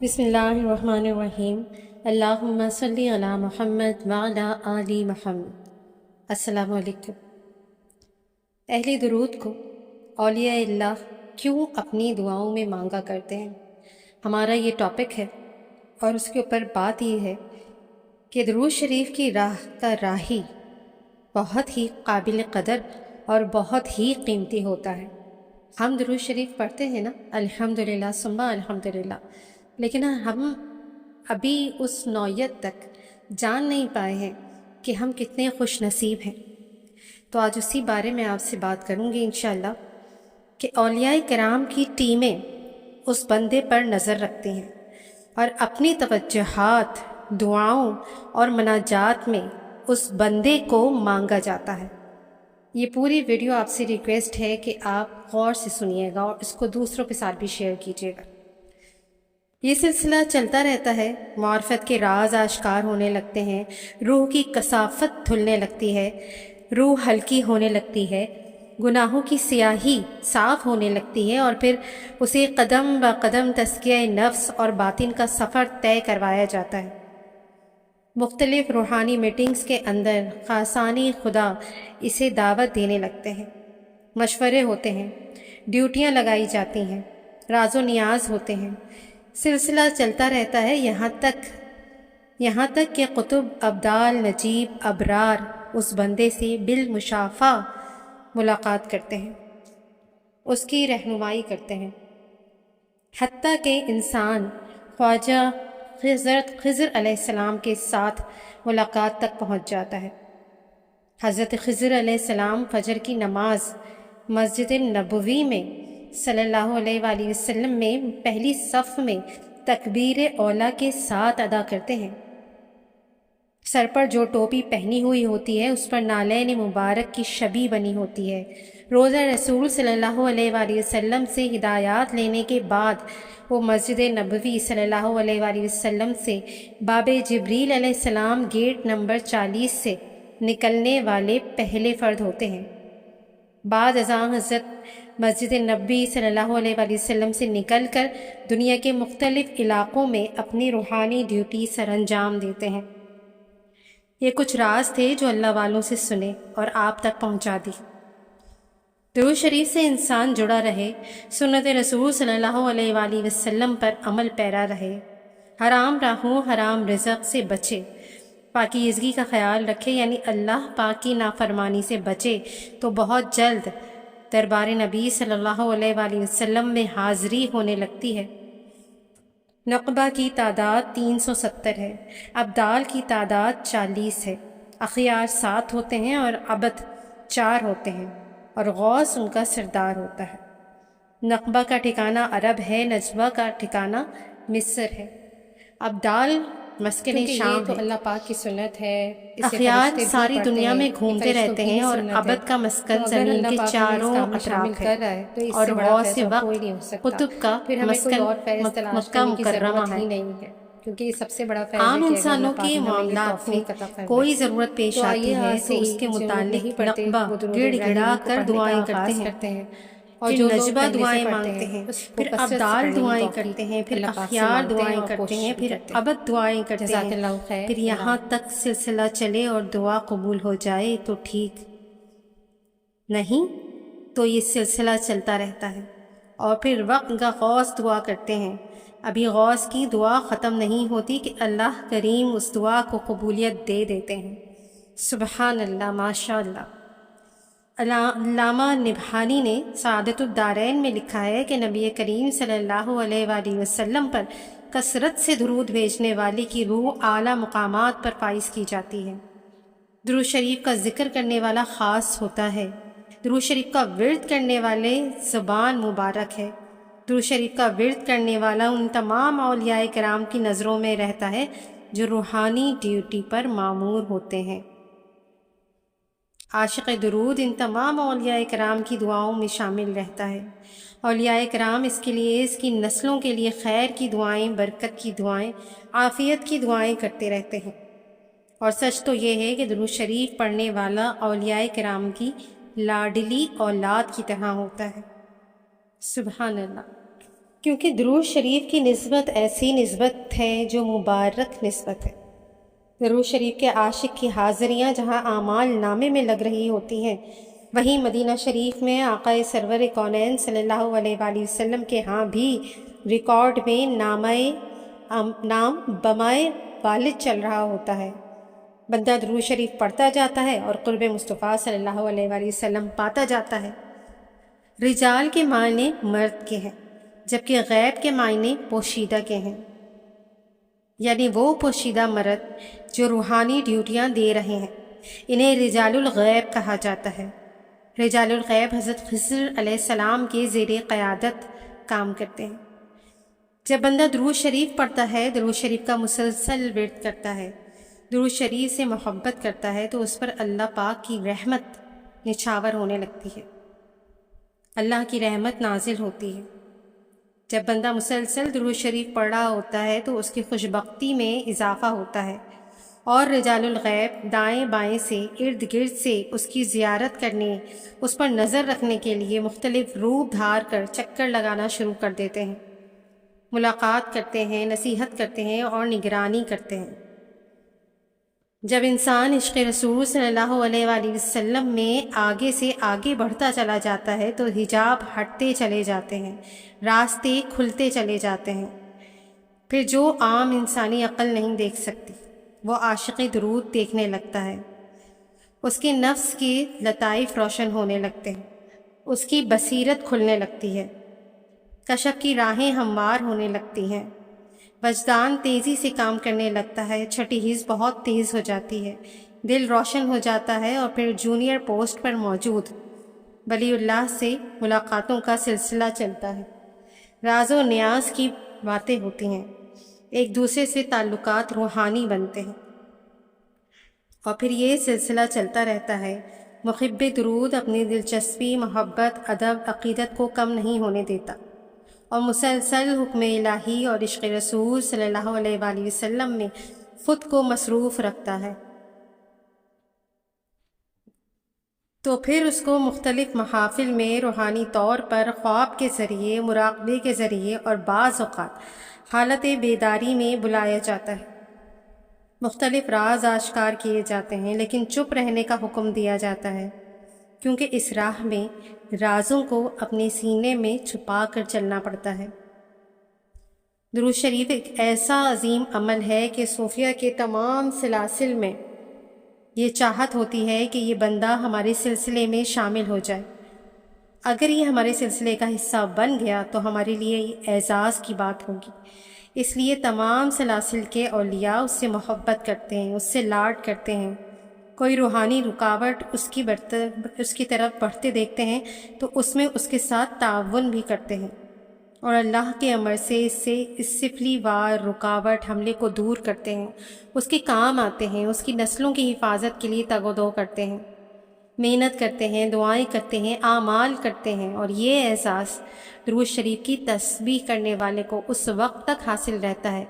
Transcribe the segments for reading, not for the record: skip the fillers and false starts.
بسم اللہ الرحمن الرحیم۔ اللہم صلی علی محمد وعلی آل محمد۔ السلام علیکم۔ اہل درود کو اولیاء اللہ کیوں اپنی دعاؤں میں مانگا کرتے ہیں، ہمارا یہ ٹاپک ہے، اور اس کے اوپر بات یہ ہے کہ درود شریف کی راہ کا راہی بہت ہی قابل قدر اور بہت ہی قیمتی ہوتا ہے۔ ہم درود شریف پڑھتے ہیں نا، الحمدللہ ثم الحمدللہ، لیکن ہم ابھی اس نوعیت تک جان نہیں پائے ہیں کہ ہم کتنے خوش نصیب ہیں۔ تو آج اسی بارے میں آپ سے بات کروں گی انشاءاللہ کہ اولیاء کرام کی ٹیمیں اس بندے پر نظر رکھتی ہیں اور اپنی توجہات، دعاؤں اور مناجات میں اس بندے کو مانگا جاتا ہے۔ یہ پوری ویڈیو آپ سے ریکویسٹ ہے کہ آپ غور سے سنیے گا اور اس کو دوسروں کے ساتھ بھی شیئر کیجیے گا۔ یہ سلسلہ چلتا رہتا ہے، معرفت کے راز آشکار ہونے لگتے ہیں، روح کی کثافت دھلنے لگتی ہے، روح ہلکی ہونے لگتی ہے، گناہوں کی سیاہی صاف ہونے لگتی ہے، اور پھر اسے قدم بہ قدم تزکیہ نفس اور باطن کا سفر طے کروایا جاتا ہے۔ مختلف روحانی میٹنگز کے اندر خاصانی خدا اسے دعوت دینے لگتے ہیں، مشورے ہوتے ہیں، ڈیوٹیاں لگائی جاتی ہیں، راز و نیاز ہوتے ہیں، سلسلہ چلتا رہتا ہے یہاں تک کہ قطب ابدال نجیب ابرار اس بندے سے بالمشافہ ملاقات کرتے ہیں، اس کی رہنمائی کرتے ہیں، حتیٰ کہ انسان خواجہ خضر علیہ السلام کے ساتھ ملاقات تک پہنچ جاتا ہے۔ حضرت خضر علیہ السلام فجر کی نماز مسجد نبوی میں صلی اللہ علیہ وآلہ وسلم میں پہلی صف میں تکبیر اولیٰ کے ساتھ ادا کرتے ہیں۔ سر پر جو ٹوپی پہنی ہوئی ہوتی ہے اس پر نالین مبارک کی شبیہ بنی ہوتی ہے۔ روضہ رسول صلی اللہ علیہ وآلہ وسلم سے ہدایات لینے کے بعد وہ مسجد نبوی صلی اللہ علیہ وآلہ وسلم سے باب جبریل علیہ السلام گیٹ نمبر 40 سے نکلنے والے پہلے فرد ہوتے ہیں۔ بعد ازاں حضرت مسجد نبوی صلی اللہ علیہ وآلہ وسلم سے نکل کر دنیا کے مختلف علاقوں میں اپنی روحانی ڈیوٹی سر انجام دیتے ہیں۔ یہ کچھ راز تھے جو اللہ والوں سے سنے اور آپ تک پہنچا دی۔ درود شریف سے انسان جڑا رہے، سنت رسول صلی اللہ علیہ وآلہ وسلم پر عمل پیرا رہے، حرام راہوں حرام رزق سے بچے، پاکیزگی کا خیال رکھے، یعنی اللہ پاک کی نافرمانی سے بچے، تو بہت جلد دربار نبی صلی اللہ علیہ وآلہ وسلم میں حاضری ہونے لگتی ہے۔ نقبہ کی تعداد 370 ہے، ابدال کی تعداد 40 ہے، اخیار 7 ہوتے ہیں اور عبد 4 ہوتے ہیں، اور غوث ان کا سردار ہوتا ہے۔ نقبہ کا ٹھکانہ عرب ہے، نجبہ کا ٹھکانہ مصر ہے۔ ابدال مسکن شام تو ہے۔ اللہ پاک کی سنت ہے، اخیار ساری دنیا میں گھومتے رہتے ہیں اور عبد کا مسکن زمین کے چاروں اطراف ہے، اور غوث وقت قطب کا مسکن مکہ مکرمہ ہے۔ کیونکہ یہ سب سے بڑا فیض عام ہے کہ اگر انسانوں اللہ پاک کے نے ہمیں یہ معاملات میں توفیق عطا فرمائے۔ کوئی ضرورت پیش آتی ہے تو اس کے متعلق نقبہ گڑ گڑا کر دعائیں کرتے ہیں، اور پھر جو لوگ نجبہ پہلے سے دعائیں پڑھتے مانگتے ہیں، اس کو پھر کثرت سے ابدال پڑھنے کی دعائیں توفیق کرتے ہیں، پھر اللہ پاک سے اخیار مانگتے ہیں دعائیں اور کرتے ہیں، کوشش بھی پھر کرتے ہیں۔ ابد دعائیں کرتے جزاک ہیں، اللہ خیر۔ پھر یہاں تک سلسلہ چلے اور دعا قبول ہو جائے تو ٹھیک، نہیں تو یہ سلسلہ چلتا رہتا ہے، اور پھر وقت کا غوث دعا کرتے ہیں۔ ابھی غوث کی دعا ختم نہیں ہوتی کہ اللہ کریم اس دعا کو قبولیت دے دیتے ہیں۔ سبحان اللہ، ماشاء اللہ۔ علامہ نبہانی نے سعادت الدارین میں لکھا ہے کہ نبی کریم صلی اللہ علیہ وآلہ وسلم پر کثرت سے درود بھیجنے والے کی روح اعلیٰ مقامات پر فائز کی جاتی ہے۔ درود شریف کا ذکر کرنے والا خاص ہوتا ہے، درود شریف کا ورد کرنے والے زبان مبارک ہے، درود شریف کا ورد کرنے والا ان تمام اولیاء کرام کی نظروں میں رہتا ہے جو روحانی ڈیوٹی پر مامور ہوتے ہیں۔ عاشق درود ان تمام اولیاء کرام کی دعاؤں میں شامل رہتا ہے۔ اولیاء کرام اس کے لیے، اس کی نسلوں کے لیے خیر کی دعائیں، برکت کی دعائیں، عافیت کی دعائیں کرتے رہتے ہیں۔ اور سچ تو یہ ہے کہ درود شریف پڑھنے والا اولیاء کرام کی لاڈلی اولاد کی طرح ہوتا ہے۔ سبحان اللہ۔ کیونکہ درود شریف کی نسبت ایسی نسبت ہے جو مبارک نسبت ہے۔ درود شریف کے عاشق کی حاضریاں جہاں اعمال نامے میں لگ رہی ہوتی ہیں، وہیں مدینہ شریف میں آقا سرور کونین صلی اللہ علیہ وآلہ وسلم کے ہاں بھی ریکارڈ میں نام بمائے والد چل رہا ہوتا ہے۔ بندہ درود شریف پڑھتا جاتا ہے اور قرب مصطفیٰ صلی اللہ علیہ وآلہ وسلم پاتا جاتا ہے۔ رجال کے معنی مرد کے ہیں، جبکہ غیب کے معنی پوشیدہ کے ہیں، یعنی وہ پوشیدہ مرد جو روحانی ڈیوٹیاں دے رہے ہیں، انہیں رجال الغیب کہا جاتا ہے۔ رجال الغیب حضرت خضر علیہ السلام کے زیر قیادت کام کرتے ہیں۔ جب بندہ درود شریف پڑھتا ہے، درود شریف کا مسلسل ورد کرتا ہے، درود شریف سے محبت کرتا ہے، تو اس پر اللہ پاک کی رحمت نچھاور ہونے لگتی ہے، اللہ کی رحمت نازل ہوتی ہے۔ جب بندہ مسلسل درود شریف پڑھ رہا ہوتا ہے تو اس کی خوشبختی میں اضافہ ہوتا ہے، اور رجال الغیب دائیں بائیں سے ارد گرد سے اس کی زیارت کرنے، اس پر نظر رکھنے کے لیے مختلف روپ دھار کر چکر لگانا شروع کر دیتے ہیں، ملاقات کرتے ہیں، نصیحت کرتے ہیں اور نگرانی کرتے ہیں۔ جب انسان عشق رسول صلی اللہ علیہ وآلہ وسلم میں آگے سے آگے بڑھتا چلا جاتا ہے تو حجاب ہٹتے چلے جاتے ہیں، راستے کھلتے چلے جاتے ہیں۔ پھر جو عام انسانی عقل نہیں دیکھ سکتی، وہ عاشق درود دیکھنے لگتا ہے، اس کے نفس کے لطائف روشن ہونے لگتے ہیں، اس کی بصیرت کھلنے لگتی ہے، کشف کی راہیں ہموار ہونے لگتی ہیں، وجدان تیزی سے کام کرنے لگتا ہے، چھٹی حس بہت تیز ہو جاتی ہے، دل روشن ہو جاتا ہے، اور پھر جونیئر پوسٹ پر موجود ولی اللہ سے ملاقاتوں کا سلسلہ چلتا ہے، راز و نیاز کی باتیں ہوتی ہیں، ایک دوسرے سے تعلقات روحانی بنتے ہیں، اور پھر یہ سلسلہ چلتا رہتا ہے۔ محب درود اپنی دلچسپی، محبت، ادب، عقیدت کو کم نہیں ہونے دیتا، اور مسلسل حکم الہی اور عشق رسول صلی اللہ علیہ وآلہ وسلم میں خود کو مصروف رکھتا ہے، تو پھر اس کو مختلف محافل میں روحانی طور پر خواب کے ذریعے، مراقبے کے ذریعے اور بعض اوقات حالت بیداری میں بلایا جاتا ہے، مختلف راز آشکار کیے جاتے ہیں، لیکن چپ رہنے کا حکم دیا جاتا ہے، کیونکہ اس راہ میں رازوں کو اپنے سینے میں چھپا کر چلنا پڑتا ہے۔ درود شریف ایک ایسا عظیم عمل ہے کہ صوفیہ کے تمام سلاسل میں یہ چاہت ہوتی ہے کہ یہ بندہ ہمارے سلسلے میں شامل ہو جائے۔ اگر یہ ہمارے سلسلے کا حصہ بن گیا تو ہمارے لیے یہ اعزاز کی بات ہوگی۔ اس لیے تمام سلاسل کے اولیاء اس سے محبت کرتے ہیں، اس سے لاڈ کرتے ہیں۔ کوئی روحانی رکاوٹ اس کی طرف بڑھتے دیکھتے ہیں تو اس میں اس کے ساتھ تعاون بھی کرتے ہیں، اور اللہ کے امر سے اس سفلی وار رکاوٹ حملے کو دور کرتے ہیں، اس کے کام آتے ہیں، اس کی نسلوں کی حفاظت کے لیے تگ و دو کرتے ہیں، محنت کرتے ہیں، دعائیں کرتے ہیں، اعمال کرتے ہیں، اور یہ احساس درود شریف کی تسبیح کرنے والے کو اس وقت تک حاصل رہتا ہے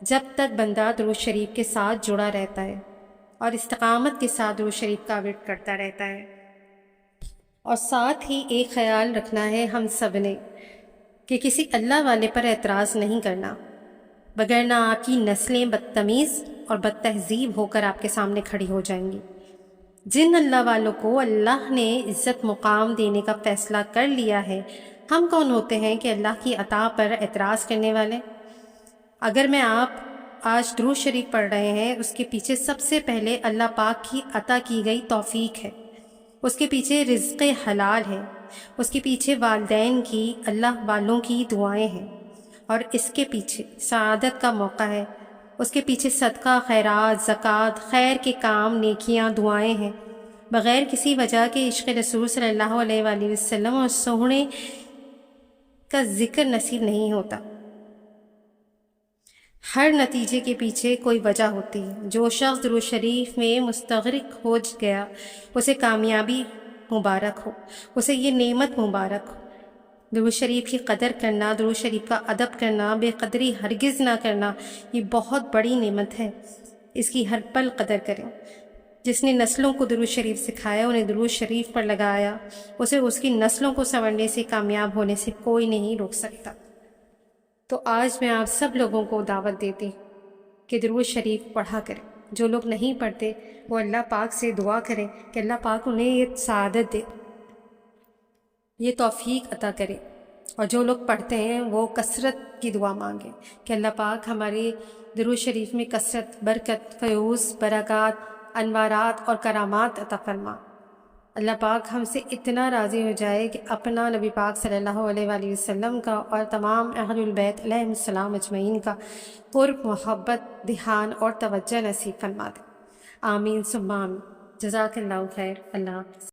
جب تک بندہ درود شریف کے ساتھ جڑا رہتا ہے اور استقامت کے ساتھ درود شریف کا ورد کرتا رہتا ہے۔ اور ساتھ ہی ایک خیال رکھنا ہے ہم سب نے کہ کسی اللہ والے پر اعتراض نہیں کرنا، وگرنہ آپ کی نسلیں بدتمیز اور بد تہذیب ہو کر آپ کے سامنے کھڑی ہو جائیں گی۔ جن اللہ والوں کو اللہ نے عزت مقام دینے کا فیصلہ کر لیا ہے، ہم کون ہوتے ہیں کہ اللہ کی عطا پر اعتراض کرنے والے؟ اگر میں آپ آج درود شریف پڑھ رہے ہیں، اس کے پیچھے سب سے پہلے اللہ پاک کی عطا کی گئی توفیق ہے، اس کے پیچھے رزق حلال ہے، اس کے پیچھے والدین کی، اللہ والوں کی دعائیں ہیں، اور اس کے پیچھے سعادت کا موقع ہے، اس کے پیچھے صدقہ، خیرات، زکوٰۃ، خیر کے کام، نیکیاں، دعائیں ہیں۔ بغیر کسی وجہ کے عشق رسول صلی اللہ علیہ وآلہ وسلم اور سونے کا ذکر نصیب نہیں ہوتا۔ ہر نتیجے کے پیچھے کوئی وجہ ہوتی ہے۔ جو شخص درود شریف میں مستغرق ہو گیا، اسے کامیابی مبارک ہو، اسے یہ نعمت مبارک ہو۔ درود شریف کی قدر کرنا، درود شریف کا ادب کرنا، بے قدری ہرگز نہ کرنا، یہ بہت بڑی نعمت ہے، اس کی ہر پل قدر کریں۔ جس نے نسلوں کو درود شریف سکھایا، انہیں درود شریف پر لگایا، اسے اس کی نسلوں کو سنورنے سے، کامیاب ہونے سے کوئی نہیں روک سکتا۔ تو آج میں آپ سب لوگوں کو دعوت دیتی ہوں کہ درود شریف پڑھا کریں. جو لوگ نہیں پڑھتے وہ اللہ پاک سے دعا کریں کہ اللہ پاک انہیں یہ سعادت دے، یہ توفیق عطا کرے. اور جو لوگ پڑھتے ہیں وہ کثرت کی دعا مانگیں کہ اللہ پاک ہماری درود شریف میں کثرت، برکت، فیوز، برکات، انوارات اور کرامات عطا فرما. اللہ پاک ہم سے اتنا راضی ہو جائے کہ اپنا نبی پاک صلی اللہ علیہ وآلہ وسلم کا اور تمام اہل البیت علیہم السلام اجمعین کا قرب، محبت، دھیان اور توجہ نصیب فرما دے. آمین ثم آمین. جزاک اللہ خیر. اللہ حافظ.